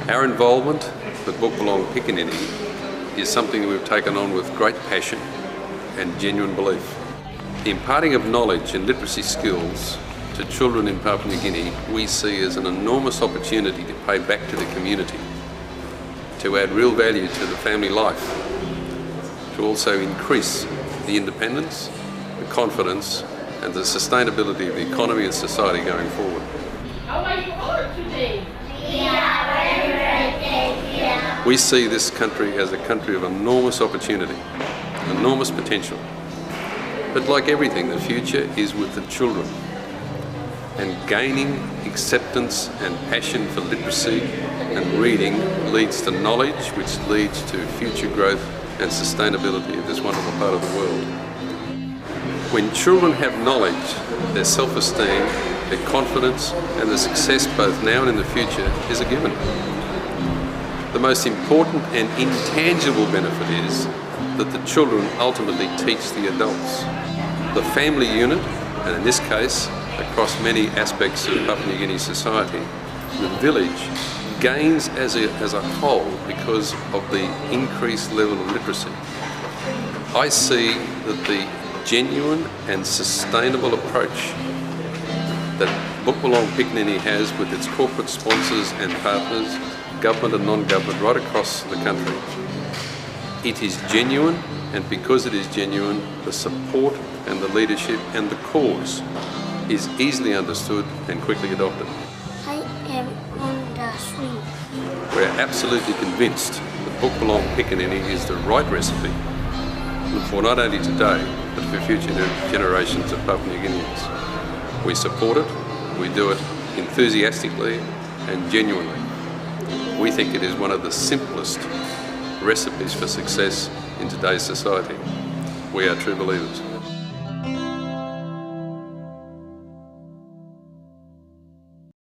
Our involvement with Book Belong Pikinini is something we've taken on with great passion and genuine belief. The imparting of knowledge and literacy skills to children in Papua New Guinea we see as an enormous opportunity to pay back to the community, to add real value to the family life, to also increase the independence, the confidence and the sustainability of the economy and society going forward. How are you all today? We see this country as a country of enormous opportunity, enormous potential. But like everything, the future is with the children. And gaining acceptance and passion for literacy and reading leads to knowledge, which leads to future growth and sustainability of this wonderful part of the world. When children have knowledge, their self-esteem, their confidence and their success both now and in the future is a given. The most important and intangible benefit is that the children ultimately teach the adults. The family unit, and in this case, across many aspects of Papua New Guinea society, the village gains as a whole because of the increased level of literacy. I see that the genuine and sustainable approach that Book Belong Pikinini has with its corporate sponsors and partners, government and non-government, right across the country. It is genuine, and because it is genuine, the support and the leadership and the cause is easily understood and quickly adopted. I am on the swing. We're absolutely convinced that Book Belong Pikinini is the right recipe for not only today, but for future generations of Papua New Guineans. We support it, we do it enthusiastically and genuinely. We think it is one of the simplest recipes for success in today's society. We are true believers.